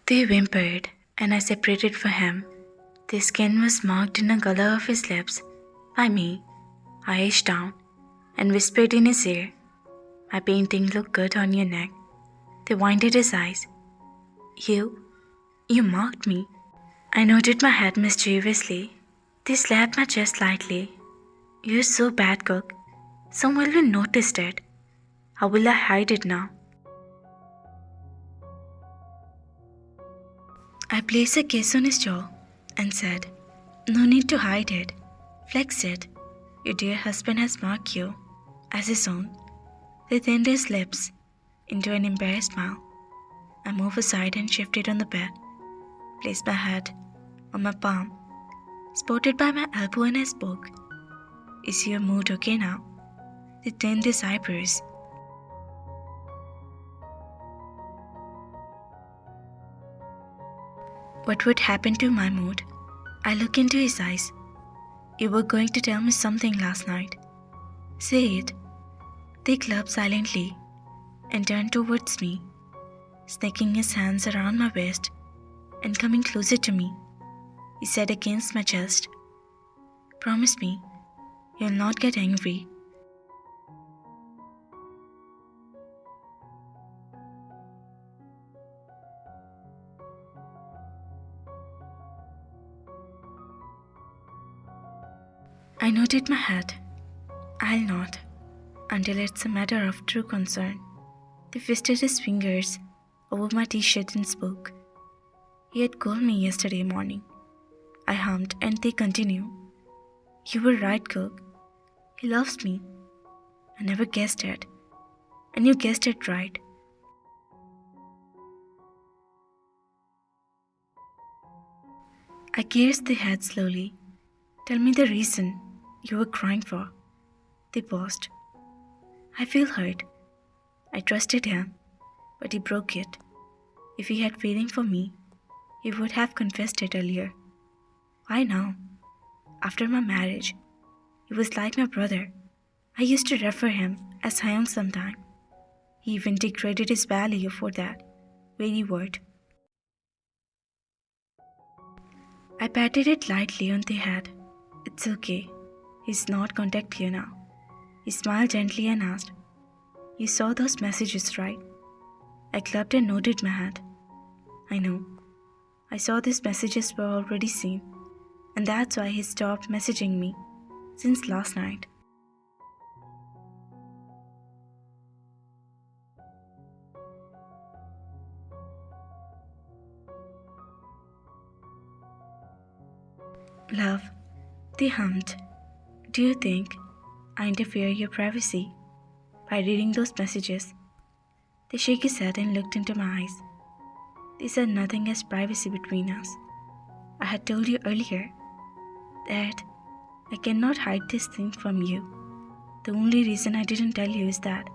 They whimpered, and I separated for him. The skin was marked in the color of his lips by me. I edged down and whispered in his ear, "My painting looked good on your neck." They winded his eyes. You marked me." I nodded my head mischievously. They slapped my chest lightly. "You're so bad, cook. Someone will notice it. How will I hide it now?" I placed a kiss on his jaw and said, "No need to hide it. Flex it. Your dear husband has marked you as his own." They thinned his lips into an embarrassed smile. I moved aside and shifted on the bed, placed my head on my palm, supported by my elbow in his book. "Is your mood okay now?" They thinned his eyebrows. What would happen to my mood? I looked into his eyes. "You were going to tell me something last night. Say it." They clapped silently and turned towards me, snaking his hands around my waist and coming closer to me. He said against my chest, "Promise me you'll not get angry." I nodded my head. "I'll not, until it's a matter of true concern." He twisted his fingers over my t-shirt and spoke. "He had called me yesterday morning." I hummed and they continued. "You were right, cook. He loves me. I never guessed it. And you guessed it right." I gazed the head slowly. "Tell me the reason you were crying for." They paused. "I feel hurt." I trusted him, but he broke it. If he had feeling for me, he would have confessed it earlier. Why now? After my marriage, he was like my brother. I used to refer him as Hyung sometime. He even degraded his value for that very word. I patted it lightly on the head. "It's okay. He's not contact you now." He smiled gently and asked, "You saw those messages, right?" I clapped and nodded my head. "I know. I saw these messages were already seen, and that's why he stopped messaging me since last night." "Love," they hummed, "do you think I interfere your privacy by reading those messages?" They shook his head and looked into my eyes. They said nothing as privacy between us. I had told you earlier that I cannot hide this thing from you. The only reason I didn't tell you is that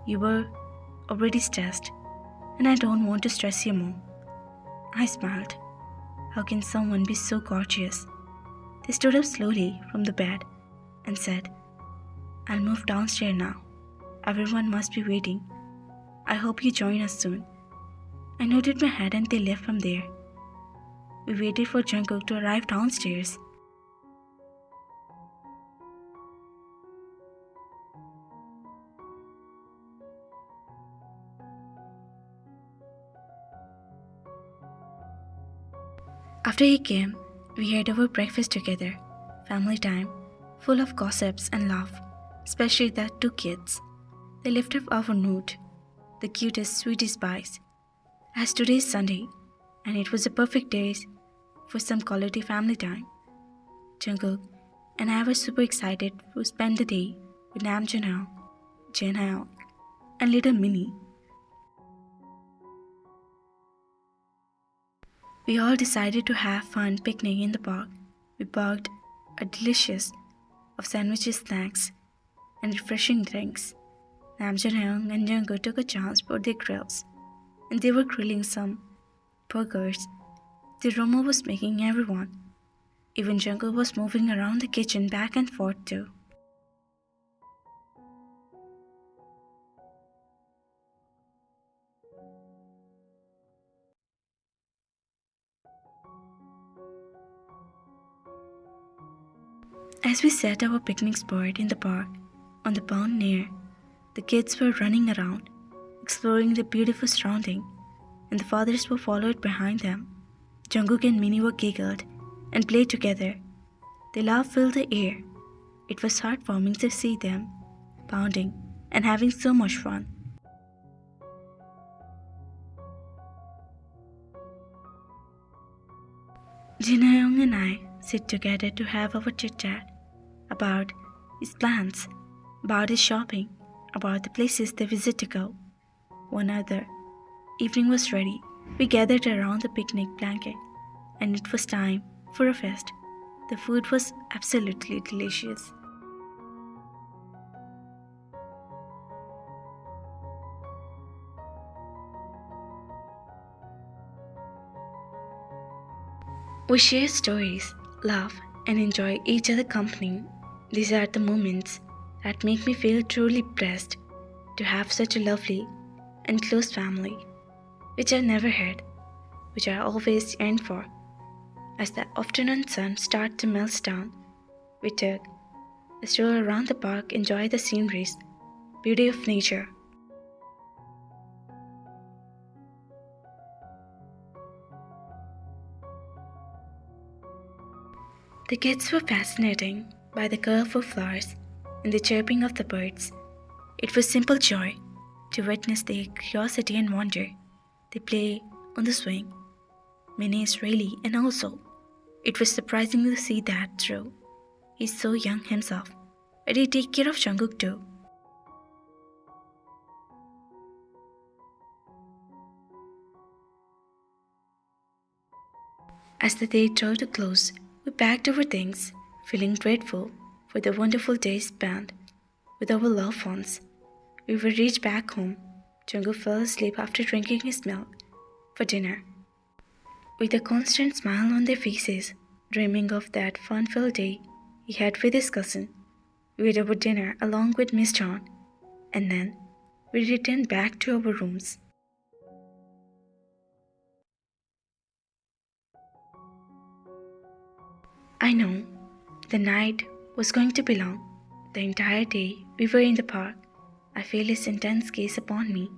you were already stressed, and I don't want to stress you more. I smiled. How can someone be so gorgeous? They stood up slowly from the bed and said, "I'll move downstairs now. Everyone must be waiting. I hope you join us soon." I nodded my head and they left from there. We waited for Jungkook to arrive downstairs. After he came, we had our breakfast together. Family time, full of gossips and laugh, especially the two kids. They lifted up our mood, the cutest, sweetest pies. As today is Sunday, and it was a perfect day for some quality family time. Jungkook and I were super excited to spend the day with Nam Junho, Jin Hyuk, and little Minnie. We all decided to have fun picnic in the park. We bought a delicious of sandwiches, snacks, and refreshing drinks. Nam Junho and Jungkook took a chance for their grills, and they were grilling some burgers. The aroma was making everyone. Even Jungkook was moving around the kitchen back and forth too. As we set our picnic spot in the park, on the pond near, the kids were running around, exploring the beautiful surrounding, and the fathers were followed behind them. Jungkook and Minnie were giggled and played together. The laugh filled the air. It was heartwarming to see them pounding and having so much fun. Jin Young and I sit together to have our chit chat about his plans, about his shopping, about the places they visit to go. One other evening was ready. We gathered around the picnic blanket, and it was time for a feast. The food was absolutely delicious. We share stories, laugh, and enjoy each other's company. These are the moments that make me feel truly blessed to have such a lovely and close family, which I never had, which I always yearned for. As the afternoon sun started to melt down, we took a stroll around the park, enjoy the sceneries, beauty of nature. The kids were fascinating by the colorful flowers and the chirping of the birds. It was simple joy to witness their curiosity and wonder. They play on the swing, Minnie is really, and also, it was surprising to see that through. He's so young himself, but he take care of Jungkook too. As the day drew to close, we packed our things, feeling grateful for the wonderful days spent with our loved ones. We were reached back home. Jungkook fell asleep after drinking his milk for dinner, with a constant smile on their faces, dreaming of that fun-filled day he had with his cousin. We had our dinner along with Miss John, and then we returned back to our rooms. I know the night was going to be long. The entire day we were in the park. I feel his intense gaze upon me.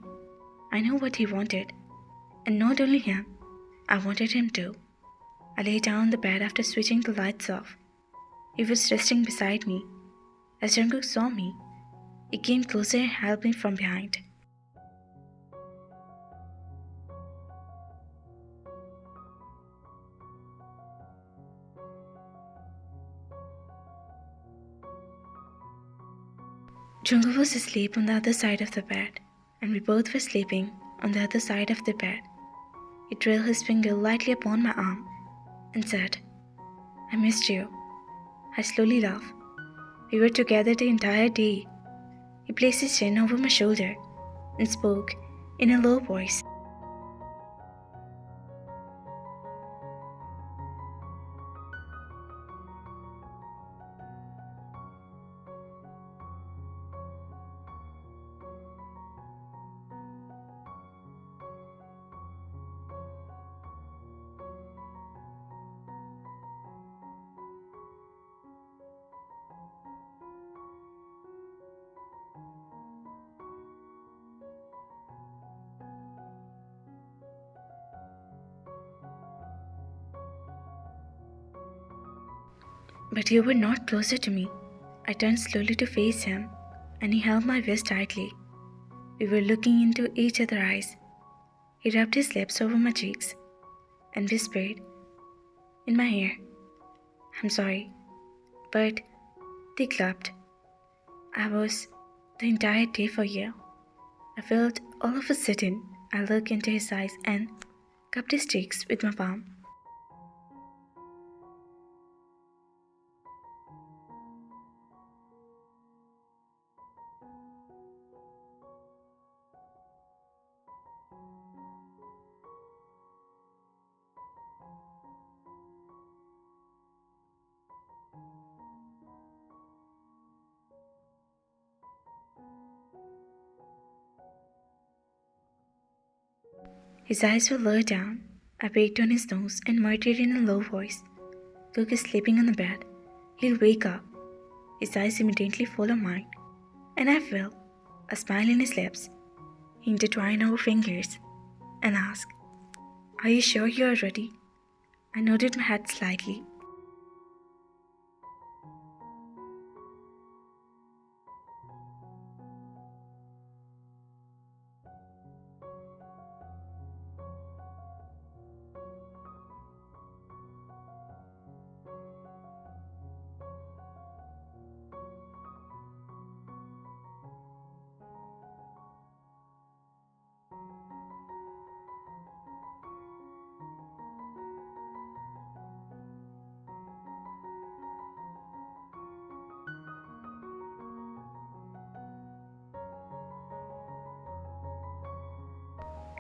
I know what he wanted, and not only him, I wanted him too. I lay down on the bed after switching the lights off. He was resting beside me. As Jungkook saw me, he came closer and held me from behind. Jungkook was asleep on the other side of the bed, and we both were sleeping on the other side of the bed. He trailed his finger lightly upon my arm and said, "I missed you." I slowly laughed. We were together the entire day. He placed his chin over my shoulder and spoke in a low voice. But you were not closer to me. I turned slowly to face him, and he held my wrist tightly. We were looking into each other's eyes. He rubbed his lips over my cheeks and whispered in my ear, "I'm sorry, but they clapped. I was the entire day for you." I felt all of a sudden I looked into his eyes and cupped his cheeks with my palm. His eyes were lower down. I peeked on his nose and muttered in a low voice, "Cook is sleeping on the bed. He'll wake up." His eyes immediately follow mine, and I feel a smile in his lips. He intertwined our fingers and asked, "Are you sure you are ready?" I nodded my head slightly.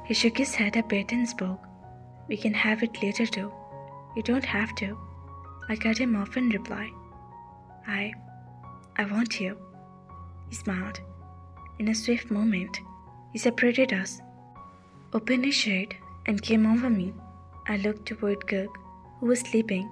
He shook his head a bit and spoke. "We can have it later though. You don't have to." I cut him off and replied, I want you." He smiled. In a swift moment, he separated us, opened his shirt, and came over me. I looked toward Cook, who was sleeping.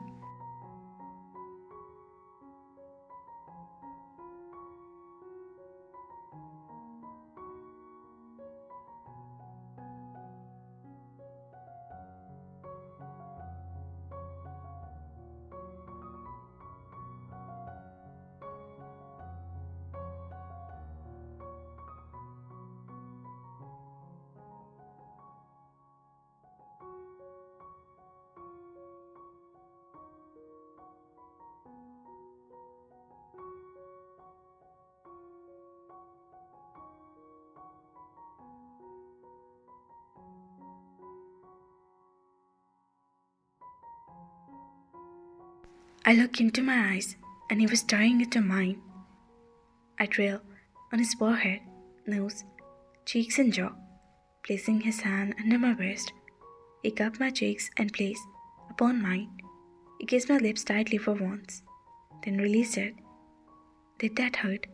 I looked into my eyes, and he was staring into mine. I trailed on his forehead, nose, cheeks, and jaw. Placing his hand under my breast, he cupped my cheeks and placed upon mine. He kissed my lips tightly for once, then released it. "Did that hurt?"